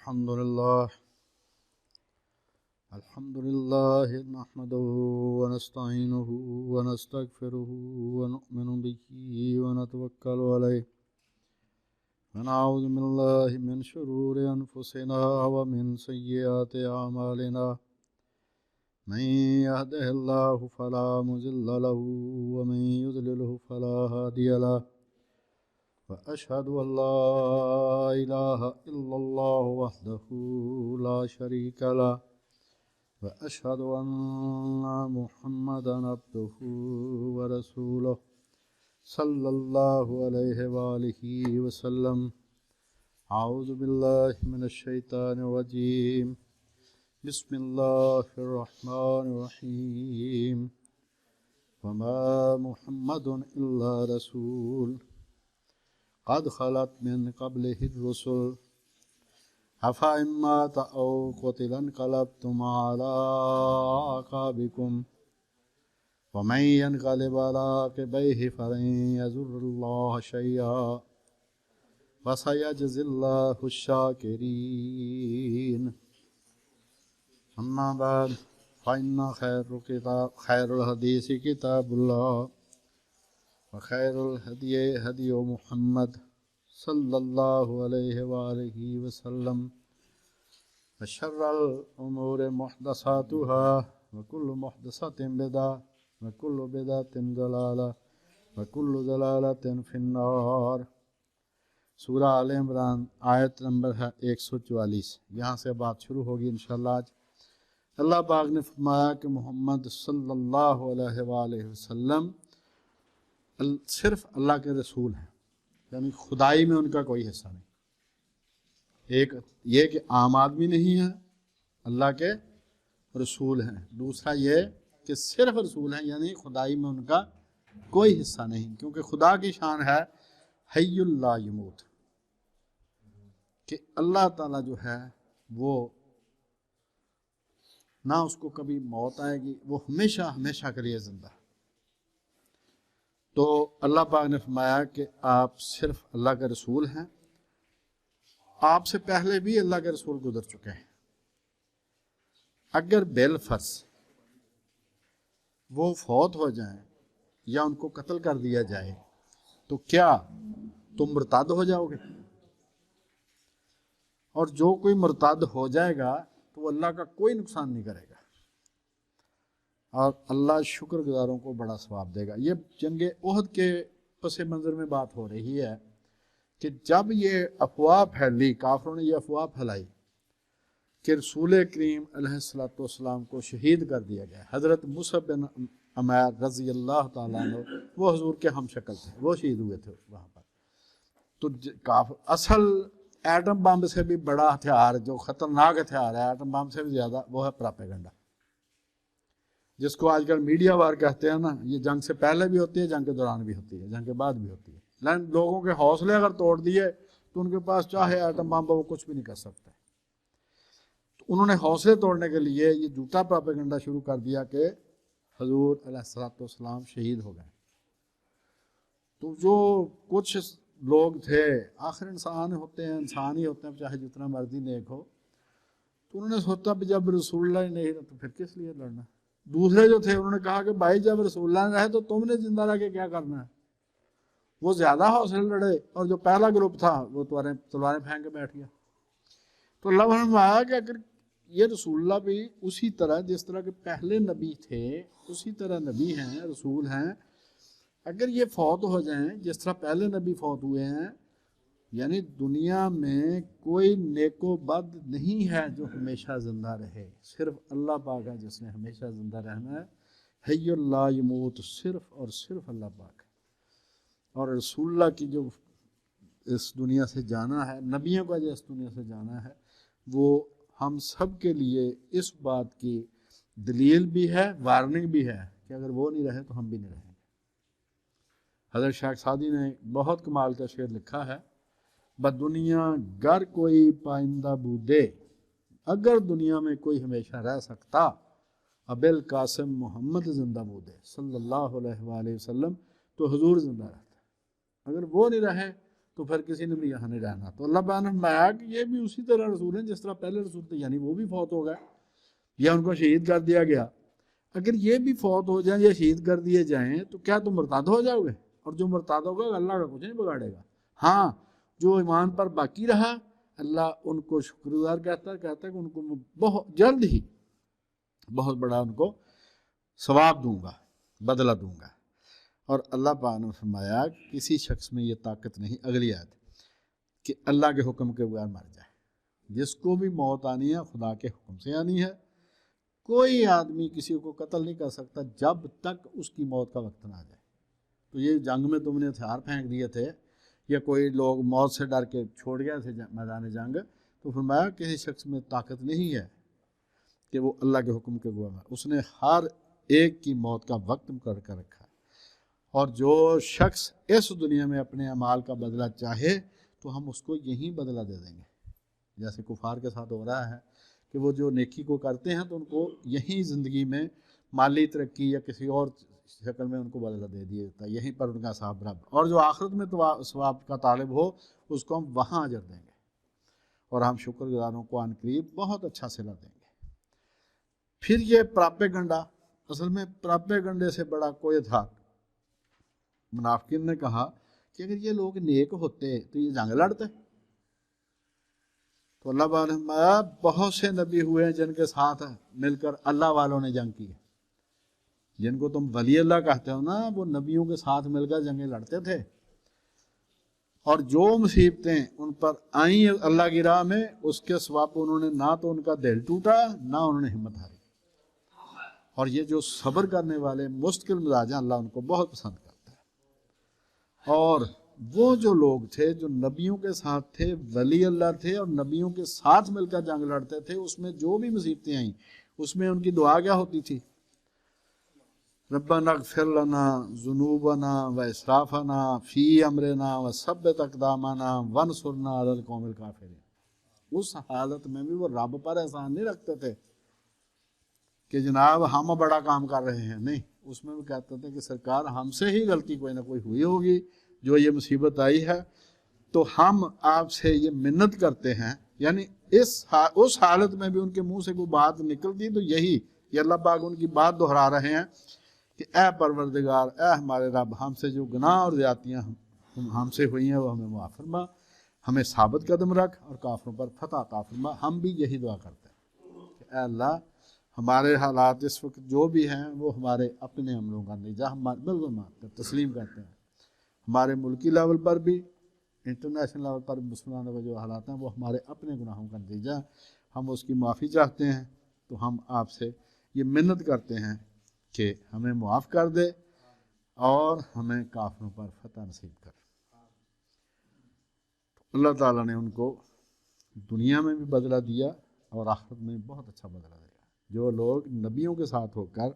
अल्हम्दुलिल्लाह नहमदुहु व नस्तईनुहु व नस्तगफिरुहु व नु'मिनु बिही व नतवक्कलु अलैहि व नऊज़ु बिल्लाहि मिन शुरूरि अनफुसिना व मिन सय्यिआति अमालिना मन यहदिहिल्लाहु फला मुज़िल्ल लहु व मन युज़लिलहु फला हादिय लहु व अशहदु अल्ला इलाहा इल्लल्लाहु वहदहु ला शरीका लहु व अशहदु अन्ना मुहम्मदन अब्दुहु व रसूलुहु सल्लल्लाहु अलैहि व आलिहि वसल्लम। औज़ु बिल्लाहि मिनश शैतानिर रजीम। बिस्मिल्लाहिर रहमानिर रहीम। वमा मुहम्मदुन इल्ला रसूल क़द ख़लत मिन क़ब्लिहिर रुसूल अफ़ा इन मात औ क़ुतिला इंक़लबतुम अला अक़ाबिकुम व मन यन्क़लिब अला अक़बैहि फ़लन यज़ुर्रल्लाह शैआ व सयजज़िल्लाहु शाकिरीन। अम्मा बाद फ़इन्न खैरुल हदीसी किताबुल्लाह व खैरुल हदी हदी मुहम्मद सल्लल्लाहु अलैहि व आलिहि वसल्लम व शर्रल उमूरि मुहदसातुहा व कुल्लु मुहदसतिन बिदअह व कुल्लु बिदअतिन ज़लालह व कुल्लु ज़लालतिन फिन्नार। सूरा आल इमरान आयत नंबर है 144। यहाँ से बात शुरू होगी इंशाअल्लाह। आज अल्लाह पाक ने फरमाया कि मोहम्मद सल्लल्लाहु अलैहि वसल्लम सिर्फ अल्लाह के रसूल हैं, यानी खुदाई में उनका कोई हिस्सा नहीं। एक ये कि आम आदमी नहीं है, अल्लाह के रसूल हैं। दूसरा ये कि सिर्फ रसूल हैं, यानी खुदाई में उनका कोई हिस्सा नहीं, क्योंकि खुदा की शान है हय्युल ला यमूत, कि अल्लाह ताला जो है वो ना उसको कभी मौत आएगी, वो हमेशा हमेशा के लिए जिंदा है। तो अल्लाह पाक ने फरमाया कि आप सिर्फ अल्लाह के रसूल हैं। आपसे पहले भी अल्लाह के रसूल गुजर चुके हैं। अगर बेलफर्ज वो फौत हो जाएं या उनको कत्ल कर दिया जाए तो क्या तुम मुर्ताद हो जाओगे? और जो कोई मुर्ताद हो जाएगा तो अल्लाह का कोई नुकसान नहीं करेगा और अल्लाह शुक्रगुजारों को बड़ा सवाब देगा। ये जंग ओहद के पस मंज़र में बात हो रही है कि जब ये अफवाह फैली, काफिरों ने ये अफवाह फैलाई कि रसूल करीम अलैहिस्सलाम को शहीद कर दिया गया। हज़रत मुसअब बिन उमैर रज़ी अल्लाह तआला अन्हु वो हुजूर के हम शक्ल थे, वो शहीद हुए थे वहाँ पर। तो असल एटम बम से भी बड़ा हथियार, जो ख़तरनाक हथियार है एटम बम से भी ज़्यादा, वो है प्रोपेगेंडा, जिसको आजकल मीडिया वार कहते हैं ना। ये जंग से पहले भी होती है, जंग के दौरान भी होती है, जंग के बाद भी होती है। लेकिन लोगों के हौसले अगर तोड़ दिए तो उनके पास चाहे एटम बम वो कुछ भी नहीं कर सकते। तो उन्होंने हौसले तोड़ने के लिए ये झूठा प्रोपेगेंडा शुरू कर दिया कि हजूर अलैहिस्सलाम शहीद हो गए। तो जो कुछ लोग थे, आखिर इंसान होते हैं, इंसान ही होते हैं, चाहे जितना मर्जी नेक हो, तो उन्होंने सोचा भी जब रसूलुल्लाह नहीं रहे तो फिर किस लिए लड़ना। दूसरे जो थे उन्होंने कहा कि भाई जब रसूलुल्लाह रहे तो तुमने जिंदा रह के क्या करना है। वो ज्यादा हौसले लड़े और जो पहला ग्रुप था वो तलवारें फेंक के बैठ गया। तो अल्लाह ने फरमाया कि अगर ये रसूलुल्लाह भी उसी तरह जिस तरह के पहले नबी थे उसी तरह नबी हैं, रसूल हैं, अगर ये फौत हो जाएं जिस तरह पहले नबी फौत हुए हैं, यानी दुनिया में कोई नेको बद नहीं है जो हमेशा जिंदा रहे, सिर्फ अल्लाह पाक है जिसने हमेशा जिंदा रहना है। हय्युल ला यमूत सिर्फ और सिर्फ अल्लाह पाक है। और रसूलुल्लाह की जो इस दुनिया से जाना है, नबियों का जो इस दुनिया से जाना है, वो हम सब के लिए इस बात की दलील भी है, वार्निंग भी है कि अगर वो नहीं रहे तो हम भी नहीं रहेंगे। हज़रत शाह सादी ने बहुत कमाल का शेर लिखा है, बदुनिया गर कोई पाइंदा बूदे, अगर दुनिया में कोई हमेशा रह सकता, अबिल कासिम मोहम्मद जिंदा बूदे सल्लल्लाहु अलैहि वसल्लम, तो हुजूर जिंदा रहता। अगर वो नहीं रहे तो फिर किसी ने भी यहाँ नहीं रहना। तो अल्लाह पाक ने फरमाया कि ये भी उसी तरह रसूल हैं जिस तरह पहले रसूल थे, यानी वो भी फौत हो गए या उनको शहीद कर दिया गया। अगर ये भी फौत हो जाए या शहीद कर दिए जाएं तो क्या तुम मुर्ताद हो जाओगे? और जो मुर्ताद होगा अल्लाह का कुछ नहीं बिगाड़ेगा। हाँ, जो ईमान पर बाकी रहा अल्लाह उनको शुक्रगुजार कहता है कि उनको बहुत जल्द ही बहुत बड़ा उनको सवाब दूंगा, बदला दूंगा। और अल्लाह पाक ने फरमाया किसी शख्स में ये ताकत नहीं, अगली आयत, कि अल्लाह के हुक्म के बगैर मर जाए। जिसको भी मौत आनी है खुदा के हुक्म से आनी है। कोई आदमी किसी को कत्ल नहीं कर सकता जब तक उसकी मौत का वक्त ना आ जाए। तो ये जंग में तुमने हथियार फेंक दिए थे या कोई लोग मौत से डर के छोड़ गए थे मैदान जंग, तो फरमाया किसी शख्स में ताकत नहीं है कि वो अल्लाह के हुक्म के बगैर मरे। उसने हर एक की मौत का वक्त मुकर्रर कर रखा है। और जो शख्स इस दुनिया में अपने अमाल का बदला चाहे तो हम उसको यहीं बदला दे देंगे। जैसे कुफार के साथ हो रहा है कि वो जो नेकी को करते हैं तो उनको यहीं ज़िंदगी में माली तरक्की या किसी और शक्ल में उनको बदला दे दिया जाता है, यहीं पर उनका सवाब बराबर। और जो आखिरत में तो सवाब का तालिब हो उसको हम वहाँ अजर देंगे और हम शुक्रगुजारों को अनकरीब बहुत अच्छा सिला देंगे। फिर ये प्राप्यगंडा, असल में प्राप्यगंडे से बड़ा कोई था। मुनाफिकीन ने कहा कि अगर ये लोग नेक होते तो ये जंग लड़ते। तो अल्लाह पाक ने फरमाया बहुत से नबी हुए हैं जिनके साथ मिलकर अल्लाह वालों ने जंग की है। जिनको तुम वली अल्लाह कहते हो ना, वो नबियों के साथ मिलकर जंगें लड़ते थे। और जो मुसीबतें उन पर आई अल्लाह की राह में, उसके सवाब उन्होंने ना तो उनका दिल टूटा ना उन्होंने हिम्मत हारी। और ये जो सब्र करने वाले मुश्किल मिजाज हैं अल्लाह उनको बहुत पसंद करता है। और वो जो लोग थे जो नबियों के साथ थे, वली अल्लाह थे और नबियों के साथ मिलकर जंग लड़ते थे, उसमें जो भी मुसीबतें आई उसमें उनकी दुआ क्या होती थी? रब्बना अग़फ़िर लना ज़ुनूबना व इसराफ़ना फ़ी अमरिना व सब्बित अक़दामना वंसुरना अलल क़ौमिल काफ़िरीन। उस हालत में भी वो रब पर एहसान नहीं रखते थे कि जनाब हम बड़ा काम कर रहे हैं, नहीं, उसमें भी कहते थे कि सरकार हमसे ही गलती कोई ना कोई हुई होगी जो ये मुसीबत आई है, तो हम आपसे ये मिन्नत करते हैं। यानी उस हालत में भी उनके मुंह से कोई बात निकलती तो यही ये अल्लाह पाक उनकी बात दोहरा रहे हैं कि ए परवरदिगार, ए हमारे रब, हमसे जो गुनाह और ज़्यादतियाँ हमसे हुई हैं वो हमें माफ़ फरमा, हमें साबित कदम रख और काफिरों पर फतह अता फरमा। हम भी यही दुआ करते हैं कि ए अल्लाह हमारे हालात इस वक्त जो भी हैं वो हमारे अपने अमलों का नतीजा, हम बिल्कुल मानते हैं, तस्लीम करते हैं। हमारे मुल्की लेवल पर भी, इंटरनेशनल लेवल पर मुसलमानों के जो हालात हैं वो हमारे अपने गुनाहों का नतीजा, हम उसकी माफ़ी चाहते हैं। तो हम आपसे ये मिन्नत करते हैं कि हमें मुआफ़ कर दे और हमें काफिरों पर फतह नसीब कर। तो अल्लाह ताला ने उनको दुनिया में भी बदला दिया और आखिरत में बहुत अच्छा बदला दिया। जो लोग नबियों के साथ होकर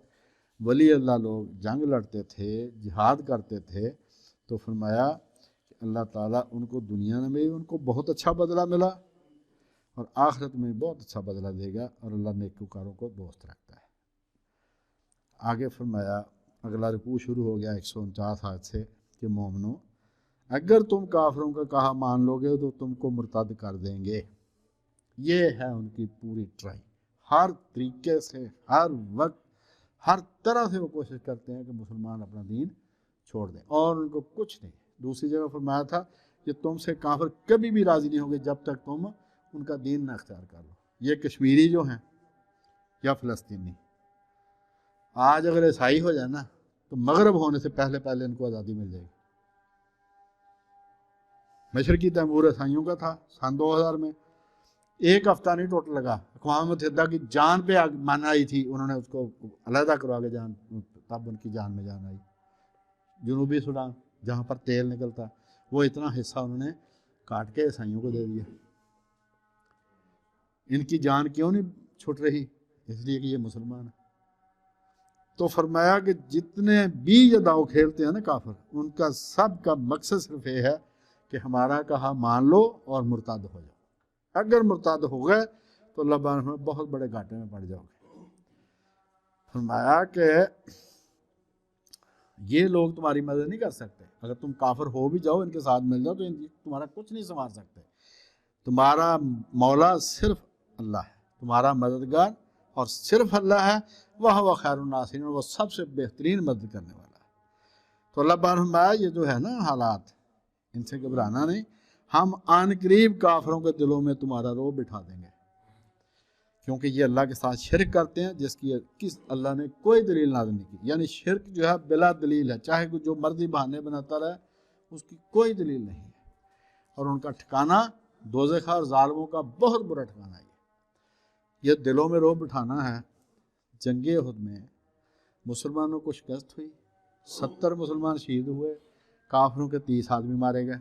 वली अल्लाह लोग जंग लड़ते थे, जिहाद करते थे, तो फरमाया कि अल्लाह ताला उनको दुनिया में भी उनको बहुत अच्छा बदला मिला और आखिरत में बहुत अच्छा बदला देगा। और अल्लाह नेककारों को दोस्त रखता है। आगे फरमाया, अगला रुकू शुरू हो गया 149 आयत से कि मोमिनो, अगर तुम काफिरों का कहा मान लोगे तो तुमको मुर्तद कर देंगे। ये है उनकी पूरी ट्राई, हर तरीके से, हर वक्त, हर तरह से वो कोशिश करते हैं कि मुसलमान अपना दीन छोड़ दें और उनको कुछ नहीं। दूसरी जगह फरमाया था कि तुमसे काफिर कभी भी राज़ी नहीं होंगे जब तक तुम उनका दीन ना अख्तियार कर लो। ये कश्मीरी जो हैं या फ़लस्तीनी, आज अगर ईसाई हो जाए ना तो मगरब होने से पहले पहले इनको आज़ादी मिल जाएगी। मशरकी तैमूर ईसाइयों का था सन 2000 में, एक हफ्ता नहीं टोटल लगा, अक़वाम मुत्तहिदा की जान पे मान आई थी, उन्होंने उसको अलहदा करवा के जान, तब उनकी जान में जान आई। जनूबी सूडान जहाँ पर तेल निकलता, वो इतना हिस्सा उन्होंने काट के ईसाइयों को दे दिया। इनकी जान क्यों नहीं छूट रही? इसलिए कि ये मुसलमान है। तो फरमाया कि जितने भी ये दाव खेलते हैं ना काफिर, उनका सब का मकसद सिर्फ ये है कि हमारा कहा मान लो और मुर्ताद हो जाओ। अगर मुर्ताद हो गए तो अल्लाह में बहुत बड़े घाटे में पड़ जाओगे। फरमाया कि ये लोग तुम्हारी मदद नहीं कर सकते। अगर तुम काफिर हो भी जाओ, इनके साथ मिल जाओ, तो तुम्हारा कुछ नहीं संभाल सकते। तुम्हारा मौला सिर्फ अल्लाह है, तुम्हारा मददगार और सिर्फ अल्लाह है। वह खैरुन नासिरीन, वो सबसे बेहतरीन मदद करने वाला है। तो अल्लाह पाक फरमाया ये जो है ना हालात, इनसे घबराना नहीं, हम आन करीब काफिरों के दिलों में तुम्हारा रोब बिठा देंगे, क्योंकि ये अल्लाह के साथ शिरक करते हैं जिसकी किस अल्लाह ने कोई दलील नाज़िल नहीं की। यानी शिरक जो है बिला दलील है, चाहे कोई जो मर्जी बहाने बनाता रहे, उसकी कोई दलील नहीं है। और उनका ठिकाना दोज़ख और जालिमों का बहुत बुरा ठिकाना है। ये दिलों में रोब बिठाना है। जंगे उहद में मुसलमानों को शिकस्त हुई, 70 मुसलमान शहीद हुए, काफिरों के 30 आदमी मारे गए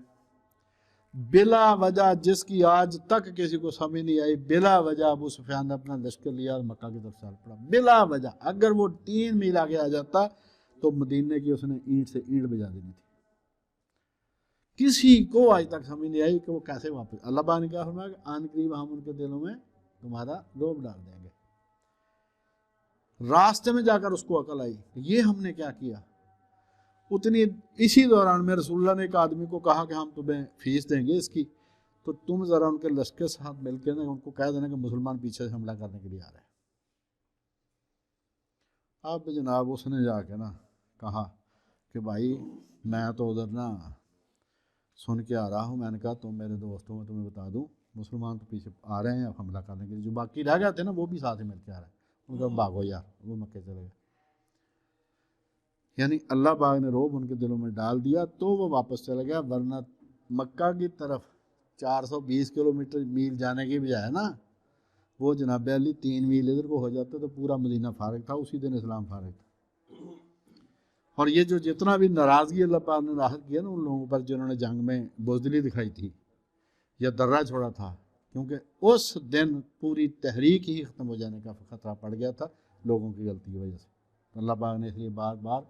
बिला वजह, जिसकी आज तक किसी को समझ नहीं आई। बिला वजह अबू सुफियान ने अपना लश्कर लिया और मक्का की तरफ चल पड़ा बिला वजह। अगर वो 3 मील आगे आ जाता तो मदीने की उसने ईंट से ईंट बजा देनी थी। किसी को आज तक समझ नहीं आई कि वो कैसे वापस। अल्लाह पाक ने क्या फरमाया कि आन करीब हम उनके दिलों में तुम्हारा रोब डाल देंगे। रास्ते में जाकर उसको अकल आई, ये हमने क्या किया। उतनी इसी दौरान में रसूलुल्लाह ने एक आदमी को कहा कि हम तुम्हें फीस देंगे इसकी, तो तुम ज़रा उनके लश्कर साथ मिलकर ना उनको कह देना कि मुसलमान पीछे से हमला करने के लिए आ रहे हैं। अब जनाब उसने जाके ना कहा कि भाई मैं तो उधर ना सुन के आ रहा हूँ। मैंने कहा तुम मेरे दोस्तों में तुम्हें बता दूँ, मुसलमान तो पीछे आ रहे हैं हमला करने के लिए। जो बाकी रह गए थे ना वो भी साथ ही मिल के आ रहे हैं। उनका भागो यार, वो मक्के चले गए। यानी अल्लाह पाक ने रोब उनके दिलों में डाल दिया तो वो वापस चला गया। वरना मक्का की तरफ 420 किलोमीटर मील जाने की बजाय ना, वो जनाब अली 3 मील इधर को हो जाता तो पूरा मदीना फारग था। उसी दिन इस्लाम फारग था। और ये जो जितना भी नाराज़गी अल्लाह पाक ने राहत किया ना उन लोगों पर जिन्होंने जंग में बुज़दिली दिखाई थी या दर्रा छोड़ा था, क्योंकि उस दिन पूरी तहरीक ही ख़त्म हो जाने का ख़तरा पड़ गया था लोगों की गलती की वजह से। तो अल्लाह पाक ने इसलिए बार बार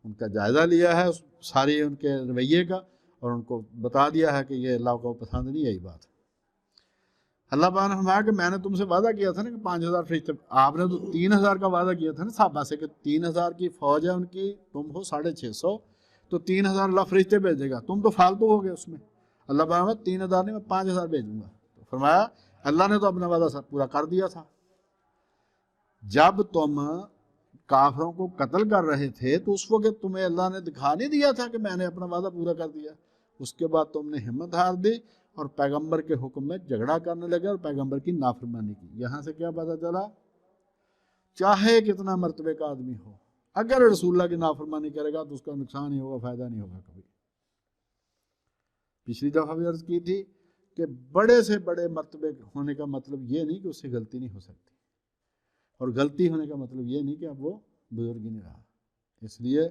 उनका जायज़ा लिया है सारी उनके रवैये का, और उनको बता दिया है कि ये अल्लाह को पसंद नहीं आई बात। अल्लाह पाक ने फरमाया कि मैंने तुमसे वादा किया था ना कि 5000 फरिश्ते, आपने तो 3000 का वादा किया था ना साहबा से कि 3000 की फौज है उनकी, तुम हो 650, तो 3000 अल्लाह फरिश्ते भेजेगा, तुम तो फालतू हो गए उसमें। अल्लाह पाक ने 3000 नहीं मैं 5000 भेजूंगा। तो फरमाया अल्लाह ने तो अपना वादा सब पूरा कर दिया था। जब तुम काफिरों को कत्ल कर रहे थे तो उस वक्त तुम्हें अल्लाह ने दिखा नहीं दिया था कि मैंने अपना वादा पूरा कर दिया। उसके बाद तुमने हिम्मत हार दी और पैगंबर के हुक्म में झगड़ा करने लगे और पैगंबर की नाफरमानी की। यहाँ से क्या पता चला, चाहे कितना मर्तबे का आदमी हो, अगर रसूलुल्लाह की नाफरमानी करेगा तो उसका नुकसान ही होगा, फायदा नहीं होगा कभी। पिछली दफा भी अर्ज की थी कि बड़े से बड़े मर्तबे होने का मतलब ये नहीं कि उससे गलती नहीं हो सकती, और गलती होने का मतलब ये नहीं कि अब वो बुजुर्ग ही नहीं रहा। इसलिए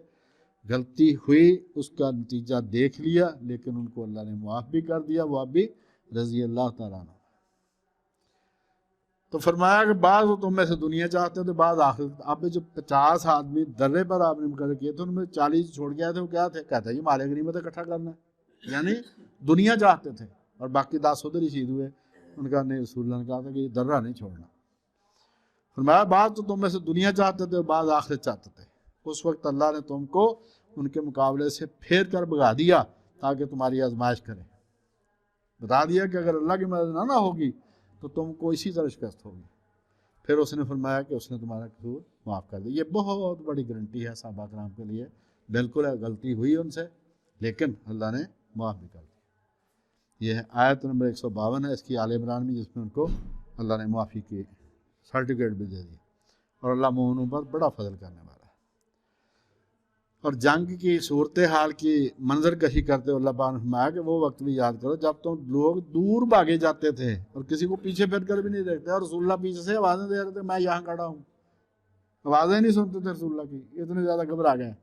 गलती हुई, उसका नतीजा देख लिया, लेकिन उनको अल्लाह ने मुआफ़ भी कर दिया, वो भी रज़ी अल्लाह ताला अन्हु। तो फरमाया कि बाद वो तुम में से दुनिया चाहते हो तो बाद आखिर। अब जो 50 आदमी दर्रे पर आपने मुकर्रर किए थे उनमें 40 छोड़ गया थे, वो क्या थे, कहते ये माल गनीमत इकट्ठा करना है, यानी दुनिया चाहते थे, और बाकी 10 उधर ही शहीद हुए। उनका ने रसूलुल्लाह ने कहा था कि ये दर्रा नहीं छोड़ना। फरमाया बाद तो तुम में से दुनिया चाहते थे, बाद आखिरत चाहते थे। उस वक्त अल्लाह ने तुमको उनके मुकाबले से फेर कर भगा दिया ताकि तुम्हारी आजमाइश करे। बता दिया कि अगर अल्लाह की मदद ना होगी तो तुमको इसी तरह शिकस्त होगी। फिर उसने फरमाया कि उसने तुम्हारा कसूर माफ़ कर दिया। ये बहुत बड़ी गारंटी है सहाबा कराम के लिए। बिल्कुल गलती हुई उनसे, लेकिन अल्लाह ने माफ़ भी कर दिया। यह है आयत नंबर 152 है इसकी आले इमरान में, जिसमें उनको अल्लाह ने माफ़ी की सर्टिफिकेट भी दे दिया। और अल्लाह मोमिनों पर बड़ा फजल करने वाला है। और जंग की सूरत हाल की मंजर कशी करते अल्लाह पाक ने फरमाया कि वो वक्त भी याद करो जब तुम लोग दूर भागे जाते थे और किसी को पीछे फिर कर भी नहीं देखते, और रसूलुल्लाह पीछे से आवाज़ें दे रहे थे मैं यहाँ खड़ा हूँ, आवाज़ें नहीं सुनते थे रसूलुल्लाह की, इतने ज़्यादा घबरा गए।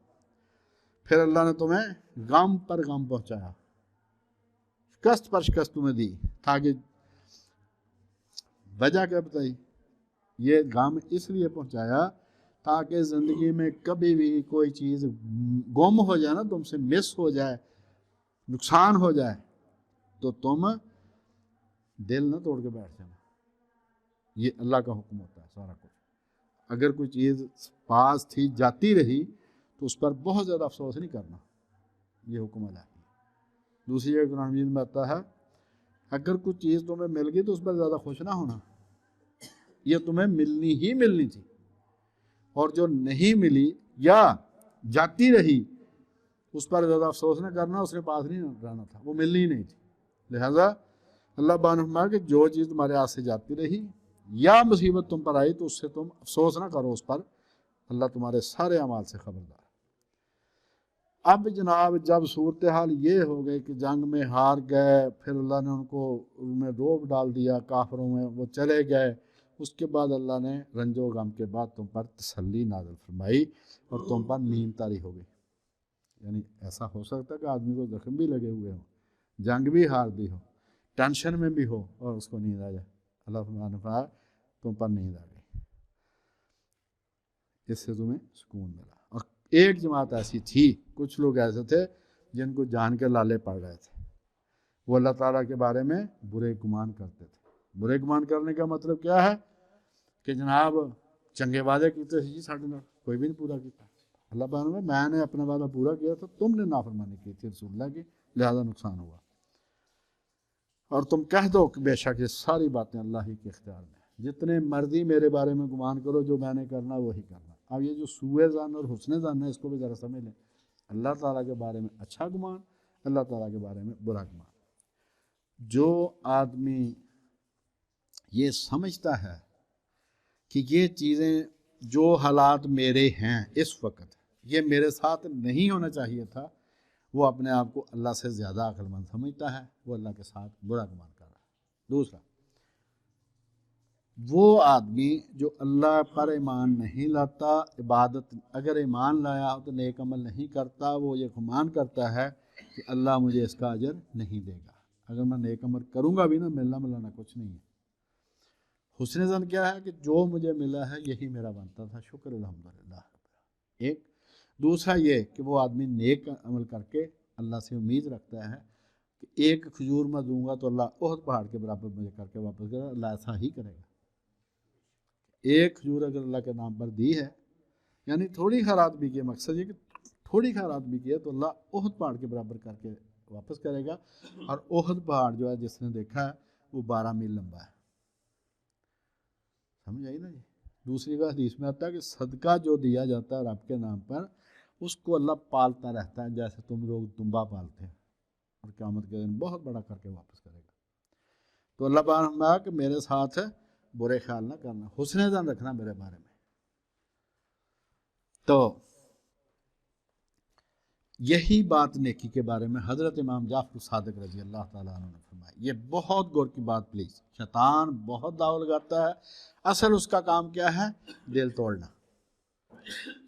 फिर अल्लाह ने तुम्हें गम पर गम पहुँचाया, शिकस्त पर शिकस्त तुम्हें दी, ताकि वजह क्या बताई, ये गम इसलिए पहुँचाया ताकि ज़िंदगी में कभी भी कोई चीज़ गुम हो जाए ना, तुमसे मिस हो जाए, नुकसान हो जाए, तो तुम दिल ना तोड़ के बैठ जाना। ये अल्लाह का हुक्म होता है सारा कुछ। अगर कोई चीज़ पास थी जाती रही तो उस पर बहुत ज़्यादा अफसोस नहीं करना, ये हुक्म अल्लाह की। दूसरी जगह कुरान मजीद में आता है अगर कुछ चीज़ तुम्हें मिल गई तो उस पर ज़्यादा खुश ना होना, ये तुम्हें मिलनी ही मिलनी थी, और जो नहीं मिली या जाती रही उस पर ज़्यादा अफसोस न करना, उसके पास नहीं रहना था, वो मिलनी ही नहीं थी। लिहाजा अल्लाह बान फरमाया कि जो चीज़ तुम्हारे हाथ से जाती रही या मुसीबत तुम पर आई तो उससे तुम अफसोस ना करो, उस पर अल्लाह तुम्हारे सारे अमाल से खबरदार। अब जनाब जब सूरत हाल ये हो गई कि जंग में हार गए, फिर अल्लाह ने उनको उनमें रोब डाल दिया काफरों में, वो चले गए, उसके बाद अल्लाह ने रंजो गम के बाद तुम पर तसल्ली नाज़िल फरमाई और तुम पर नींद तारी हो गई। यानी ऐसा हो सकता है कि आदमी को जख्म भी लगे हुए हों, जंग भी हार दी हो, टेंशन में भी हो और उसको नींद आ जाए, अल्लाह ने फरमाया तुम पर नींद आ गई, इससे तुम्हें सुकून मिला। और एक जमात ऐसी थी, कुछ लोग ऐसे थे जिनको जान के लाले पड़ रहे थे, वो अल्लाह ताला के बारे में बुरे गुमान करते थे। बुरे गुमान करने का मतलब क्या है कि जनाब चंगे वादे कीते जी साढ़े नाल कोई भी नहीं पूरा किया, अल्लाह पाक ने मैंने अपना वादा पूरा किया था, तुमने नाफरमानी की थी रसूलुल्लाह की, लिहाजा नुकसान हुआ। और तुम कह दो कि बेशक ये सारी बातें अल्लाह ही के इख्तियार में, जितने मर्जी मेरे बारे में गुमान करो, जो मैंने करना वही करना। अब ये जो सूए ज़न और हुस्ने ज़न है, इसको भी ज़रा समझ लें। अल्लाह ताला के बारे में अच्छा गुमान, अल्लाह ताला के बारे में बुरा गुमान। जो आदमी ये समझता है कि ये चीज़ें, जो हालात मेरे हैं इस वक्त, ये मेरे साथ नहीं होना चाहिए था, वो अपने आप को अल्लाह से ज़्यादा अक्लमंद समझता है, वो अल्लाह के साथ बुरा गुमान कर रहा है। दूसरा, वो आदमी जो अल्लाह पर ईमान नहीं लाता, इबादत अगर ईमान लाया हो तो नेक अमल नहीं करता, वो ये गुमान करता है कि अल्लाह मुझे इसका अजर नहीं देगा, अगर मैं नेक अमल करूँगा भी ना, मिलना मिलाना कुछ नहीं है। हुस्न ज़न क्या है कि जो मुझे मिला है यही मेरा बनता था, शुक्र अल्हम्दुलिल्लाह। एक दूसरा ये कि वो आदमी नेक अमल करके अल्लाह से उम्मीद रखता है कि एक खजूर मैं दूंगा तो अल्लाह ओहद पहाड़ के बराबर मुझे करके वापस करेगा, अल्लाह ऐसा ही करेगा। एक खजूर अगर अल्लाह के नाम पर दी है, यानी थोड़ी खैरात भी की, मकसद ये कि थोड़ी खैरात भी की है तो अल्लाह ओहद पहाड़ के बराबर करके वापस करेगा। और ओहद पहाड़ जो है जिसने देखा है वो 12 मील लंबा है, समझ आई ना जी। दूसरी बात हदीस में आता है कि सदका जो दिया जाता है रब के नाम पर, उसको अल्लाह पालता रहता है जैसे तुम लोग दुम्बा पालते हैं, और क़यामत के दिन बहुत बड़ा करके वापस करेगा। तो अल्लाह पाक फरमाया कि मेरे साथ बुरे ख्याल ना करना, हुस्न ज़न रखना मेरे बारे में। तो यही बात नेकी के बारे में हज़रत इमाम जाफ़र सादिक रज़ी अल्लाह ताला अन्हु ने फरमाया। ये बहुत गौर की बात प्लीज़, शैतान बहुत दाव लगाता है, असल उसका काम क्या है, दिल तोड़ना।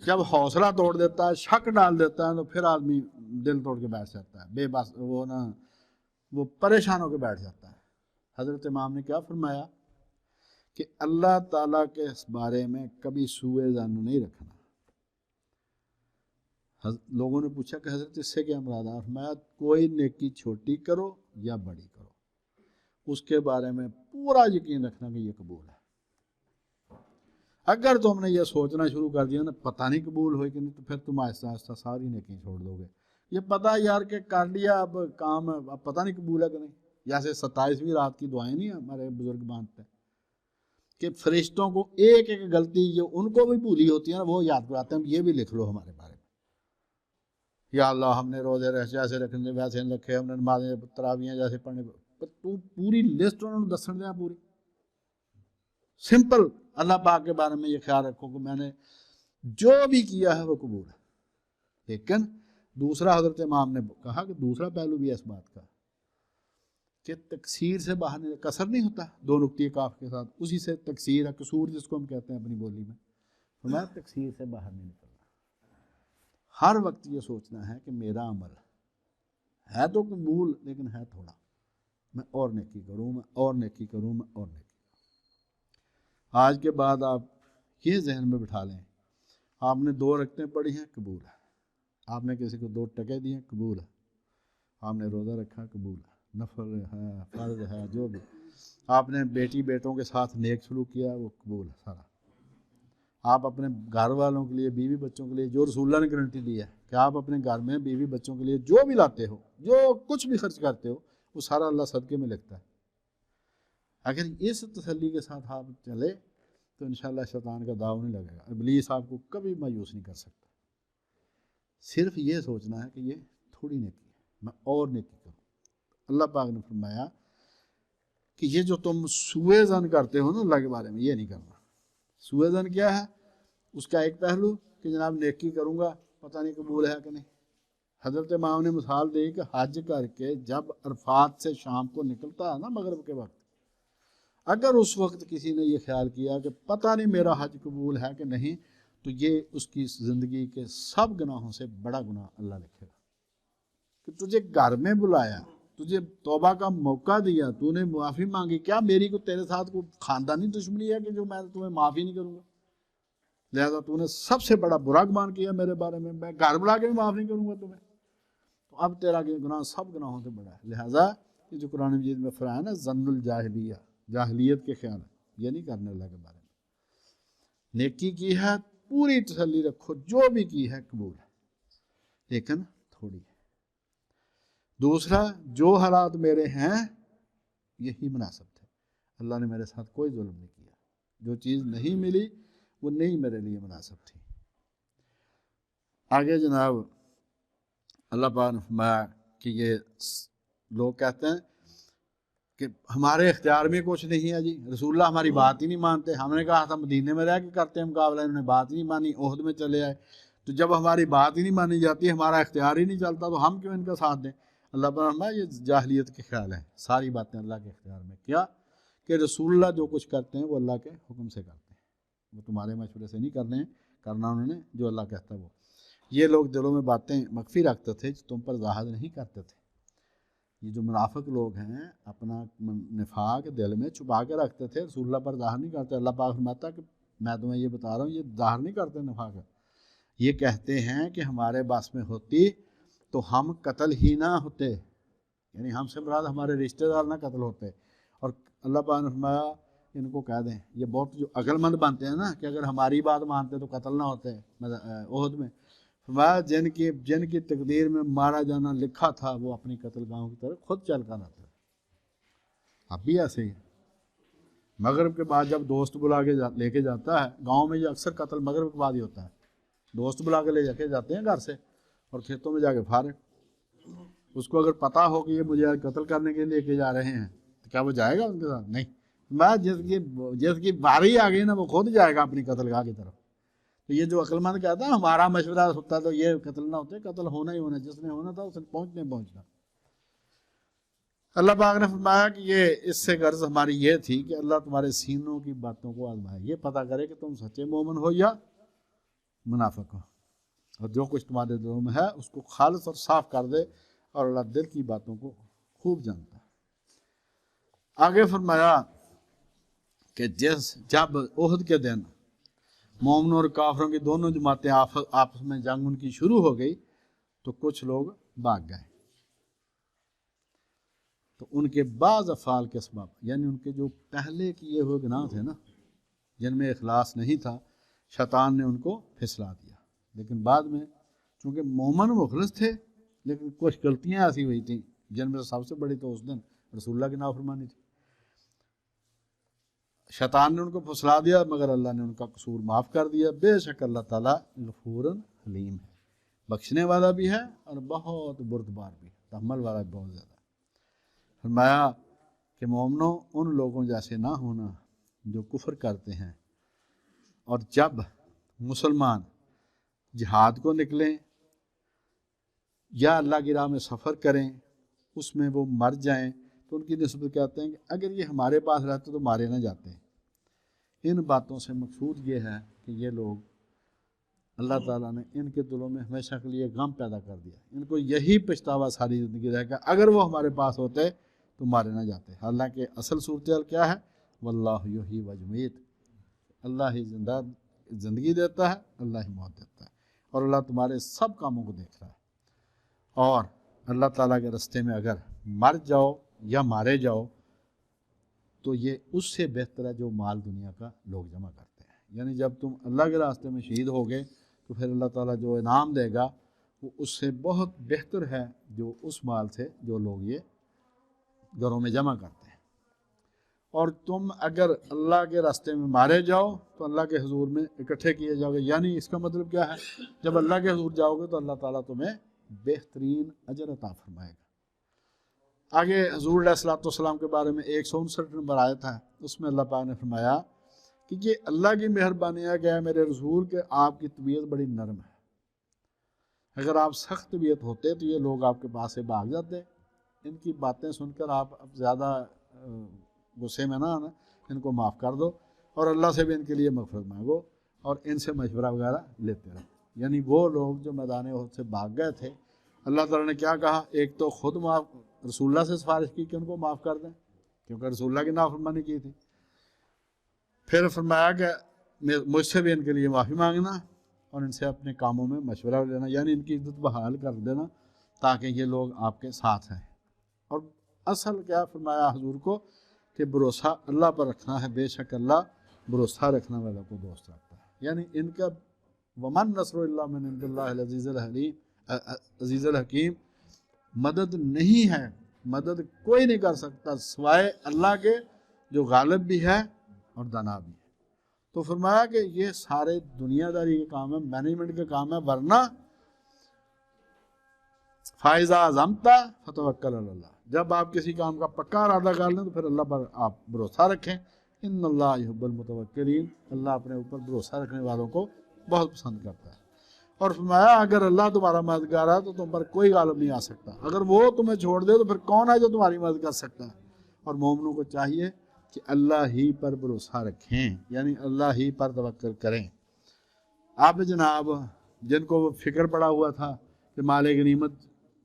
जब हौसला तोड़ देता है, शक डाल देता है, तो फिर आदमी दिल तोड़ के बैठ जाता है, बेबस वो ना, वो परेशान होकर बैठ जाता है। हज़रत इमाम ने क्या फरमाया कि अल्लाह ताला के इस बारे में कभी सूए ज़न नहीं रखना। लोगों ने पूछा कि हज़रत इससे क्या मुराद है? फरमाया कोई नेकी छोटी करो या बड़ी करो, उसके बारे में पूरा यकीन रखना कि ये कबूल है। अगर तुमने ये सोचना शुरू कर दिया ना पता नहीं कबूल हो कि नहीं, तो फिर तुम आहिस्ता आहिस्ता सारी नेकी छोड़ दोगे। ये पता यार कि कर लिया अब काम, अब पता नहीं कबूल है कि नहीं। जैसे 27वीं रात की दुआएं नहीं हमारे बुजुर्ग मानते हैं कि फरिश्तों को एक एक गलती जो उनको भी भूली होती है ना, वो याद कराते हैं, ये भी लिख लो हमारे बारे में। या अल्लाह हमने रोजे जैसे रखने वैसे नहीं रखे, हमने नमाजें तरावियाँ जैसे पढ़ने, पर तू पूरी लिस्ट उन्होंने दसन दिया पूरी। सिंपल अल्लाह पाक के बारे में ये ख्याल रखो कि मैंने जो भी किया है वो कबूल है। लेकिन दूसरा हजरत इमाम ने कहा कि दूसरा पहलू भी है इस बात का कि तकसीर से बाहर नहीं, कसर नहीं होता दो नुक्ते काफ के साथ, उसी से तकसीर है, कसूर जिसको हम कहते हैं अपनी बोली में, तो मैं तकसीर से बाहर नहीं निकलना। हर वक्त ये सोचना है कि मेरा अमल है तो कबूल, लेकिन है थोड़ा, मैं और नेकी करूँ, मैं और नेकी करूँ, मैं और नेकी। आज के बाद आप ये जहन में बिठा लें, आपने 2 रकतें पढ़ी हैं, कबूल है। आपने किसी को 2 टके दिए, कबूल है। आपने रोज़ा रखा, कबूल है। नफल है, फ़र्ज है, जो भी आपने बेटी बेटों के साथ नेक सलूक किया, वो कबूल है सारा। आप अपने घर वालों के लिए, बीवी बच्चों के लिए, जो रसूलुल्लाह ने गारंटी दी है कि आप अपने घर में बीवी बच्चों के लिए जो भी लाते हो, जो कुछ भी खर्च करते हो, वो सारा अल्लाह सदक़े में लिखता है। अगर इस तसल्ली के साथ आप चले तो इंशाअल्लाह शैतान का दाव नहीं लगेगा, इब्लीस आपको कभी मायूस नहीं कर सकता। सिर्फ ये सोचना है कि ये थोड़ी नेकी है, मैं और नेकी करूँ। अल्लाह पाक ने फरमाया कि ये जो तुम सुएज़न करते हो ना अल्लाह के बारे में, ये नहीं करना। सुएज़न क्या है? उसका एक पहलू कि जनाब नेकी करूँगा, पता नहीं कबूल है कि नहीं। हज़रत इमाम ने मिसाल दी कि हज करके जब अरफात से शाम को निकलता है ना मगरिब के वक्त, अगर उस वक्त किसी ने ये ख्याल किया कि पता नहीं मेरा हज कबूल है कि नहीं, तो ये उसकी ज़िंदगी के सब गुनाहों से बड़ा गुनाह अल्लाह लिखेगा। कि तुझे घर में बुलाया, तुझे तौबा का मौका दिया, तूने माफ़ी मांगी, क्या मेरी को तेरे साथ कोई ख़ानदानी दुश्मनी है कि जो मैं तुम्हें माफ़ी नहीं करूँगा? लिहाजा तूने सबसे बड़ा बुरा गुमान किया मेरे बारे में, मैं घर बुला के भी माफ़ नहीं करूँगा तुम्हें, तो अब तेरा गुनाह सब गुनाहों से बड़ा है। लिहाजा ये जो कुरान मजीद में फरमाया ना, ज़न्नुल जाहिलिया, जाहिलियत के ख्याल है, ये नहीं करने अल्लाह के बारे में। नेकी की है पूरी तसल्ली रखो, जो भी की है कबूल है, लेकिन थोड़ी है। दूसरा, जो हालात मेरे हैं यही मुनासिब थे, अल्लाह ने मेरे साथ कोई जुल्म नहीं किया, जो चीज़ नहीं मिली वो नहीं मेरे लिए मुनासिब थी। आगे जनाब अल्लाह पाक ने फरमाया कि ये लोग कहते हैं कि हमारे इख्तियार में कुछ नहीं है जी, रसूलुल्लाह हमारी बात ही नहीं मानते। हमने कहा था मदीने में रह के करते हैं मुकाबला, इन्होंने बात ही नहीं मानी, ओहद में चले आए। तो जब हमारी बात ही नहीं मानी जाती, हमारा इख्तियार ही नहीं चलता, तो हम क्यों इनका साथ दें? अल्लाह पर ये जाहिलियत के ख्याल है, सारी बातें अल्लाह के इख्तियार में। क्या कि रसूलुल्लाह जो कुछ करते हैं वो अल्लाह के हुक्म से करते हैं, वो तुम्हारे मशवरे से नहीं करने करना उन्होंने, जो अल्लाह कहता है वो। ये लोग दिलों में बातें मख्फी रखते थे, तुम पर ज़ाहिर नहीं करते थे। ये जो मुनाफिक लोग हैं अपना निफाक दिल में छुपा के रखते थे, रसूलुल्लाह पर ज़ाहिर नहीं करते। अल्लाह पाक फरमाता कि मैं तुम्हें ये बता रहा हूँ, ये ज़ाहिर नहीं करते निफाक, ये कहते हैं कि हमारे बस में होती तो हम कत्ल ही ना होते, यानी हमसे मुराद हमारे रिश्तेदार ना कत्ल होते। और अल्लाह पाक ने फरमाया इनको कह दें, ये बहुत जो अक्लमंद बनते हैं ना कि अगर हमारी बात मानते तो कत्ल ना होते ओहद में। फरमाया जिनकी तकदीर में मारा जाना लिखा था वो अपनी कत्ल गाँव की तरफ खुद चल कर आते। अब भी ऐसे ही मगरिब के बाद जब दोस्त बुला के लेके जाता है, गांव में ये अक्सर कत्ल मगरिब के बाद ही होता है, दोस्त बुला के ले जाके जाते हैं घर से और खेतों में जाके फारे। उसको अगर पता हो कि ये मुझे कत्ल करने के लिए लेके जा रहे हैं तो क्या वो जाएगा उनके साथ? नहीं। मैं जिसकी बारी आ गई ना वो खुद जाएगा अपनी कत्लगाह की तरफ। तो ये जो अक्लमंद कहता है हमारा मशवरा होता तो ये कत्ल ना होते, कत्ल होना ही होना, जिसने होना था उसने पहुंचना। अल्लाह पाक ने फरमाया कि ये इससे गर्ज हमारी ये थी कि अल्लाह तुम्हारे सीनों की बातों को आजमाए, ये पता करे कि तुम सच्चे मोमिन हो या मुनाफिक हो, और जो कुछ तुम्हारे दिलों में है उसको खालिस और साफ कर दे, और अल्लाह दिल की बातों को खूब जानता है। आगे फरमाया कि जब ओहद के दिन मोमिन और काफिरों की दोनों जमातें आपस में जंग उनकी शुरू हो गई तो कुछ लोग भाग गए। तो उनके बाज़ अफ़ाल के सबब, यानी उनके जो पहले किए हुए गुनाह थे ना जिनमें इखलास नहीं था, शैतान ने उनको फिसला दिया। लेकिन बाद में चूँकि मोमिन मुखलिस थे, लेकिन कुछ गलतियाँ ऐसी हुई थी जिनमें सबसे बड़ी तो उस दिन रसूलुल्लाह की नाफरमानी थी। शैतान ने उनको फुसला दिया, मगर अल्लाह ने उनका कसूर माफ़ कर दिया। बेशक अल्लाह ताला गफूरन हलीम है, बख्शने वाला भी है और बहुत बुर्दबार भी है, तहम्मुल वाला भी बहुत ज़्यादा। फरमाया कि मोमिनो उन लोगों जैसे ना होना जो कुफ्र करते हैं, और जब मुसलमान जिहाद को निकलें या अल्लाह की राह में सफ़र करें उसमें वो मर जाएं तो उनकी निस्बत कहते हैं कि अगर ये हमारे पास रहते तो मारे ना जाते। इन बातों से मकसूद ये है कि ये लोग अल्लाह ताला ने इनके दिलों में हमेशा के लिए गम पैदा कर दिया, इनको यही पछतावा सारी ज़िंदगी रहेगा अगर वो हमारे पास होते तो मारे ना जाते। हालांकि असल सूरत क्या है, वल्लाहु युही व युमीत, अल्लाह ही ज़िंदगी देता है, अल्लाह ही मौत देता है, और अल्लाह तुम्हारे सब कामों को देख रहा है। और अल्लाह ताला के रास्ते में अगर मर जाओ या मारे जाओ तो ये उससे बेहतर है जो माल दुनिया का लोग जमा करते हैं। यानी जब तुम अल्लाह के रास्ते में शहीद होगे तो फिर अल्लाह ताला जो इनाम देगा वो उससे बहुत बेहतर है जो उस माल से जो लोग ये घरों में जमा करते हैं। और तुम अगर अल्लाह के रास्ते में मारे जाओ तो अल्लाह के हुजूर में इकट्ठे किए जाओगे। यानी इसका मतलब क्या है, जब अल्लाह के हुजूर जाओगे तो अल्लाह ताला तुम्हें बेहतरीन अजर अता फरमाएगा। आगे हुजूर अलैहिस्सलाम के बारे में 159 नंबर आयत है, उसमें अल्लाह पाक ने फरमाया कि ये अल्लाह की मेहरबानी है कि मेरे रसूल के आपकी तबीयत बड़ी नरम है। अगर आप सख्त तबीयत होते तो ये लोग आपके पास से भाग जाते। इनकी बातें सुनकर आप अब ज़्यादा गुस्से में ना आना, इनको माफ़ कर दो और अल्लाह से भी इनके लिए मग़फ़िरत मांगो और इनसे मशवरा वगैरह लेते रहो। यानी वो लोग जो मैदान उहद से भाग गए थे, अल्लाह ताला ने क्या कहा, एक तो ख़ुद माफ़ रसूलुल्लाह से सिफारिश की कि उनको माफ़ कर दें क्योंकि रसूलुल्लाह की नाफरमानी की थी। फिर फरमाया कि मुझसे भी इनके लिए माफ़ी मांगना और इनसे अपने कामों में मशवरा लेना, यानी इनकी इज्जत बहाल कर देना ताकि ये लोग आपके साथ हैं। और असल क्या फरमाया हुजूर को कि भरोसा अल्लाह पर रखना है, बेशक अल्लाह भरोसा रखने वालों को दोस्त रखता है। यानी इनका वमन नस्रु इल्ला मिन इंदिल्लाहिल अज़ीज़िल हकीम, मदद नहीं है, मदद कोई नहीं कर सकता सिवाय अल्लाह के जो गालिब भी है और दाना भी है। तो फरमाया कि ये सारे दुनियादारी के काम है, मैनेजमेंट के काम है, वरना फ़ाइज़ा अज़मता फ़तवक्कल अल्लाह, जब आप किसी काम का पक्का इरादा कर लें तो फिर अल्लाह पर आप भरोसा रखें। इन्नल्लाह युहिब्बुल मुतवक्किलीन, अल्लाह अपने ऊपर भरोसा रखने वालों को बहुत पसंद करता है। और फरमाया अगर अल्लाह तुम्हारा मददगार है तो तुम पर कोई गालिब नहीं आ सकता, अगर वो तुम्हें छोड़ दे तो फिर कौन है जो तुम्हारी मदद कर सकता है। और मोमिनों को चाहिए कि अल्लाह ही पर भरोसा रखें, यानी अल्लाह ही पर तवक्कुल करें। आप जनाब जिनको वो फिक्र पड़ा हुआ था कि माले गनीमत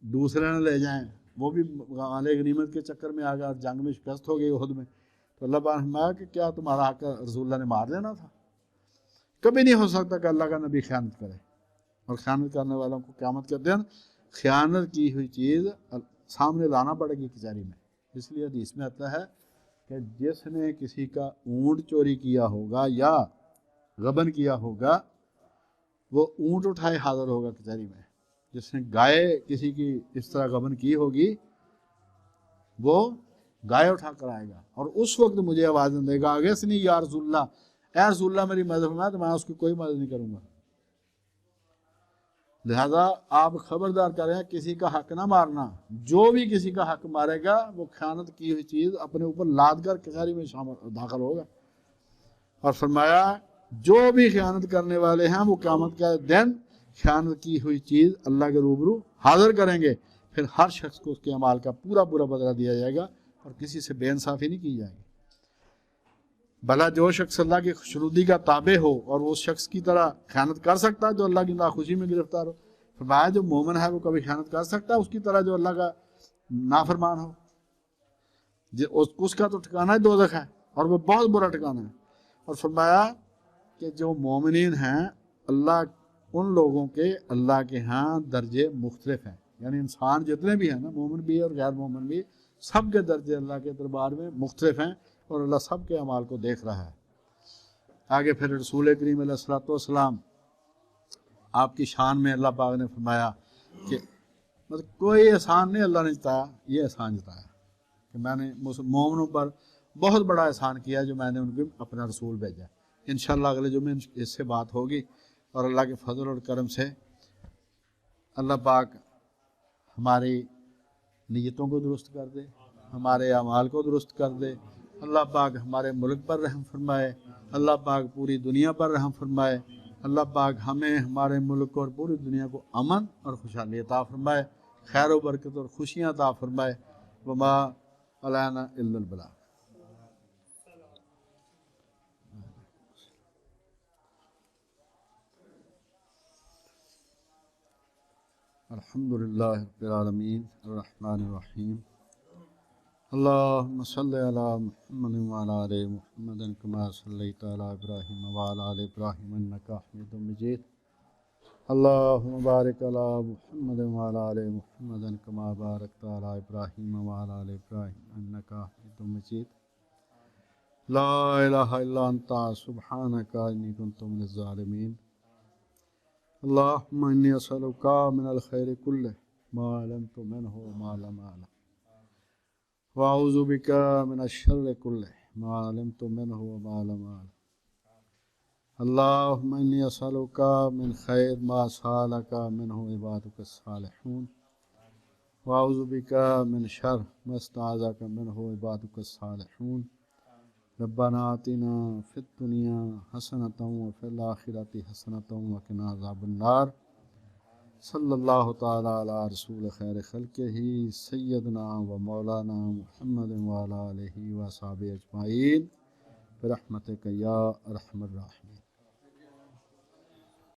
दूसरे न ले जाएं, वो भी माले गनीमत के चक्कर में आ गया, जंग में शिकस्त हो गई उहद में, तो अल्लाह पाक ने फरमाया कि क्या तुम्हारा हक रसूलुल्लाह ने मार देना था। कभी नहीं हो सकता कि अल्लाह का नबी ख़यानत करे, और ख़यानत करने वालों को क़यामत के दिन ख़यानत की हुई चीज़ सामने लाना पड़ेगी कचहरी में। इसलिए हदीस में आता है कि जिसने किसी का ऊँट चोरी किया होगा या गबन किया होगा वो ऊँट उठाए हाजिर होगा कचहरी में। जिसने गाय किसी की इस तरह गबन की होगी वो गाय उठा कर आएगा और उस वक्त मुझे आवाज़ देगा आगे से नहीं, या रसूलुल्लाह, ए रसूलुल्लाह मेरी मदद फरमाए, तो मैं उसकी कोई मदद नहीं करूँगा। लिहाजा आप खबरदार करें, किसी का हक ना मारना। जो भी किसी का हक मारेगा वो ख़यानत की हुई चीज़ अपने ऊपर लाद कर कचहरी में शामिल दाखिल होगा। और फरमाया जो भी ख़यानत करने वाले हैं वो क़यामत का दिन ख़यानत की हुई चीज़ अल्लाह के रूबरू हाजिर करेंगे, फिर हर शख्स को उसके अमाल का पूरा पूरा बदला दिया जाएगा और किसी से बेइंसाफ़ी नहीं की जाएगी। भला जो शख्स अल्लाह की खुशनुदी का ताबे हो और वो शख्स की तरह ख़यानत कर सकता है जो अल्लाह की नाखुशी में गिरफ्तार हो। फरमाया जो मोमिन है वो कभी ख़यानत कर सकता है उसकी तरह जो अल्लाह का नाफरमान हो। उसका तो ठिकाना ही दोज़ख है और वो बहुत बुरा ठिकाना है। और फरमाया कि जो मोमिनीन हैं अल्लाह उन लोगों के अल्लाह के यहाँ दर्जे मुख्तलिफ हैं, यानी इंसान जितने भी हैं ना, मोमिन भी और गैर मोमिन भी, सब के दर्जे अल्लाह के दरबार में मुख्तलिफ हैं और अल्लाह सब के अमाल को देख रहा है। आगे फिर रसूल करीम अलैहिस्सलातु वस्सलाम आपकी शान में अल्लाह पाक ने फरमाया कि मतलब कोई एहसान नहीं अल्लाह ने जताया, ये एहसान जताया कि मैंने मोमिनों पर बहुत बड़ा एहसान किया जो मैंने उनके अपना रसूल भेजा। इंशाअल्लाह अगले जुमे इससे बात होगी और अल्लाह के फजल और करम से अल्लाह पाक हमारी नीयतों को दुरुस्त कर दे, हमारे अमाल को दुरुस्त कर दे। अल्लाह पाक हमारे मुल्क पर रहम फरमाए, अल्लाह पाक पूरी दुनिया पर रहम फरमाए। अल्लाह पाक हमें, हमारे मुल्क और पूरी दुनिया को अमन और खुशहाली अता फरमाए, खैर व बरकत और खुशियाँ अता फरमाए। वमा अलैना इल्लल बलाग। अल्हम्दुलिल्लाहि रब्बिल आलमीन अर्रहमानिर रहीम अल्लाहुम्मा सल्लि अला मुहम्मदिन व अला आलि मुहम्मदिन कमा सल्लैता अला इब्राहीम व अला आलि इब्राहीम इन्नका हमीदुम मजीद अल्लाहुम्मा बारिक अला मुहम्मदिन व अला आलि मुहम्मदिन कमा बारकता अला इब्राहीम व अला आलि इब्राहीम इन्नका हमीदुम मजीद। ला इलाहा इल्ला अंता सुब्हानका इन्नी कुन्तु मिनज़ ज़ालिमीन। अल्लाहुम्मा इन्नी असअलुका मिनल खैरि कुल्लिहि मा अलिमतु मिन्हु व मा लम अअलम व अऊज़ु बिका मिनश शर्रि कुल्लिहि मा अलिमतु मिन्हु व मा लम अअलम। अल्लाहुम्मा इन्नी असअलुका मिन खैर मा सअलका मिन्हु इबादुकस सालिहून व अऊज़ु बिका मिन शर्र मा इस्तअज़ाका मिन्हु इबादुकस सालिहून। रब्बना आतिना फिद दुनिया हसनतन व फिल आखिरति हसनतन व क़िना अज़ाबन्नार। सल्लल्लाहु तआला अला रसूल खैर खल्क़िही सय्यदना व मौलाना मुहम्मदिन व अला आलिहि व अस्हाबिहि अजमाइन बिरहमतिका या अरहमर राहिमीन।